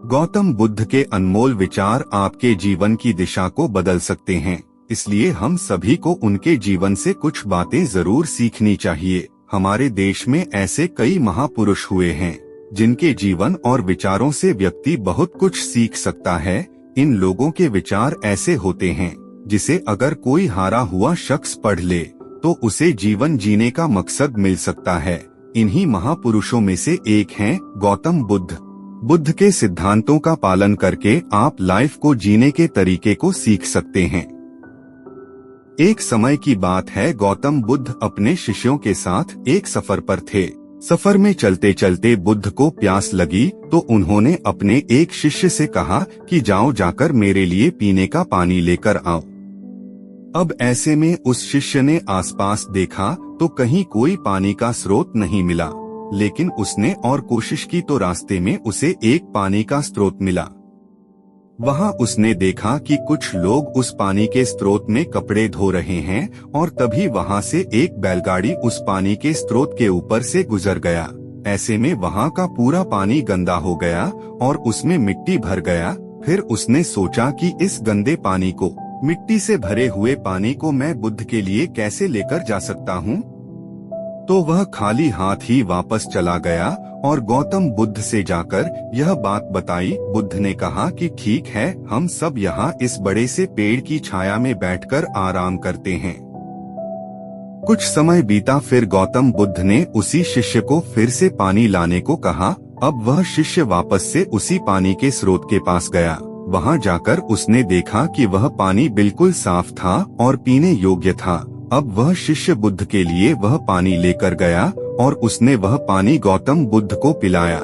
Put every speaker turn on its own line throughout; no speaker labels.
गौतम बुद्ध के अनमोल विचार आपके जीवन की दिशा को बदल सकते हैं, इसलिए हम सभी को उनके जीवन से कुछ बातें जरूर सीखनी चाहिए। हमारे देश में ऐसे कई महापुरुष हुए हैं जिनके जीवन और विचारों से व्यक्ति बहुत कुछ सीख सकता है। इन लोगों के विचार ऐसे होते हैं जिसे अगर कोई हारा हुआ शख्स पढ़ ले तो उसे जीवन जीने का मकसद मिल सकता है। इन्हीं महापुरुषों में से एक हैं गौतम बुद्ध। बुद्ध के सिद्धांतों का पालन करके आप लाइफ को जीने के तरीके को सीख सकते हैं। एक समय की बात है, गौतम बुद्ध अपने शिष्यों के साथ एक सफर पर थे। सफर में चलते चलते बुद्ध को प्यास लगी तो उन्होंने अपने एक शिष्य से कहा कि जाओ जाकर मेरे लिए पीने का पानी लेकर आओ। अब ऐसे में उस शिष्य ने आसपास देखा तो कहीं कोई पानी का स्रोत नहीं मिला, लेकिन उसने और कोशिश की तो रास्ते में उसे एक पानी का स्रोत मिला। वहां उसने देखा कि कुछ लोग उस पानी के स्रोत में कपड़े धो रहे हैं और तभी वहां से एक बैलगाड़ी उस पानी के स्रोत के ऊपर से गुजर गया। ऐसे में वहां का पूरा पानी गंदा हो गया और उसमें मिट्टी भर गया। फिर उसने सोचा कि इस गंदे पानी को, मिट्टी से भरे हुए पानी को मैं बुद्ध के लिए कैसे लेकर जा सकता हूँ। तो वह खाली हाथ ही वापस चला गया और गौतम बुद्ध से जाकर यह बात बताई। बुद्ध ने कहा कि ठीक है, हम सब यहाँ इस बड़े से पेड़ की छाया में बैठकर आराम करते हैं। कुछ समय बीता, फिर गौतम बुद्ध ने उसी शिष्य को फिर से पानी लाने को कहा। अब वह शिष्य वापस से उसी पानी के स्रोत के पास गया। वहां जाकर उसने देखा कि वह पानी बिल्कुल साफ था और पीने योग्य था। अब वह शिष्य बुद्ध के लिए वह पानी लेकर गया और उसने वह पानी गौतम बुद्ध को पिलाया।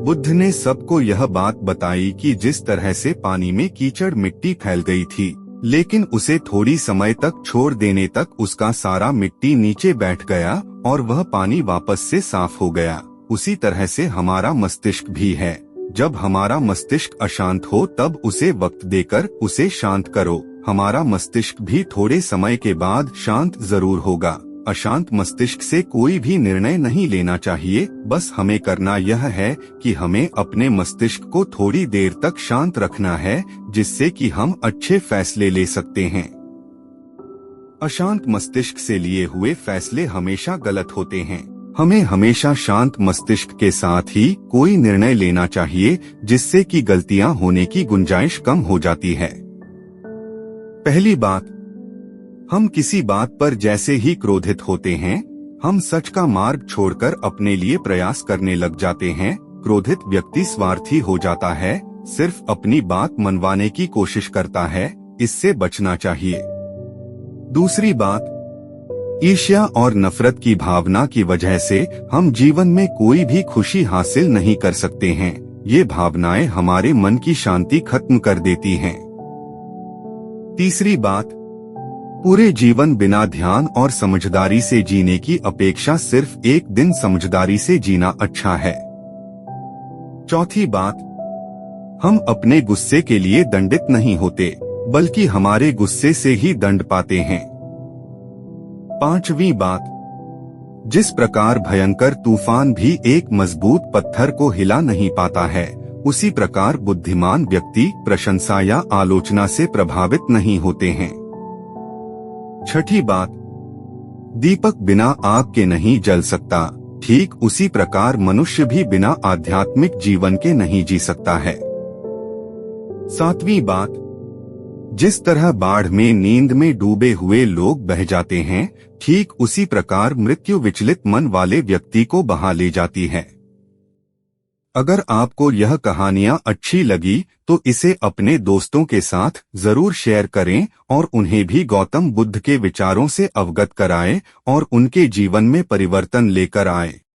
बुद्ध ने सबको यह बात बताई कि जिस तरह से पानी में कीचड़ मिट्टी फैल गई थी, लेकिन उसे थोड़ी समय तक छोड़ देने तक उसका सारा मिट्टी नीचे बैठ गया और वह पानी वापस से साफ हो गया। उसी तरह से हमारा मस्तिष्क भी है। जब हमारा मस्तिष्क अशांत हो तब उसे वक्त देकर उसे शांत करो। हमारा मस्तिष्क भी थोड़े समय के बाद शांत जरूर होगा। अशांत मस्तिष्क से कोई भी निर्णय नहीं लेना चाहिए। बस हमें करना यह है कि हमें अपने मस्तिष्क को थोड़ी देर तक शांत रखना है, जिससे कि हम अच्छे फैसले ले सकते हैं। अशांत मस्तिष्क से लिए हुए फैसले हमेशा गलत होते हैं। हमें हमेशा शांत मस्तिष्क के साथ ही कोई निर्णय लेना चाहिए, जिससे कि गलतियां होने की गुंजाइश कम हो जाती है। पहली बात, हम किसी बात पर जैसे ही क्रोधित होते हैं, हम सच का मार्ग छोड़कर अपने लिए प्रयास करने लग जाते हैं। क्रोधित व्यक्ति स्वार्थी हो जाता है, सिर्फ अपनी बात मनवाने की कोशिश करता है। इससे बचना चाहिए। दूसरी बात, ईर्ष्या और नफरत की भावना की वजह से हम जीवन में कोई भी खुशी हासिल नहीं कर सकते हैं। ये भावनाएं हमारे मन की शांति खत्म कर देती हैं। तीसरी बात, पूरे जीवन बिना ध्यान और समझदारी से जीने की अपेक्षा सिर्फ एक दिन समझदारी से जीना अच्छा है। चौथी बात, हम अपने गुस्से के लिए दंडित नहीं होते, बल्कि हमारे गुस्से से ही दंड पाते हैं। पांचवी बात, जिस प्रकार भयंकर तूफान भी एक मजबूत पत्थर को हिला नहीं पाता है, उसी प्रकार बुद्धिमान व्यक्ति प्रशंसा या आलोचना से प्रभावित नहीं होते हैं। छठी बात, दीपक बिना आग के नहीं जल सकता, ठीक उसी प्रकार मनुष्य भी बिना आध्यात्मिक जीवन के नहीं जी सकता है। सातवीं बात, जिस तरह बाढ़ में नींद में डूबे हुए लोग बह जाते हैं, ठीक उसी प्रकार मृत्यु विचलित मन वाले व्यक्ति को बहा ले जाती है। अगर आपको यह कहानियां अच्छी लगी तो इसे अपने दोस्तों के साथ जरूर शेयर करें और उन्हें भी गौतम बुद्ध के विचारों से अवगत कराएं और उनके जीवन में परिवर्तन लेकर आएं।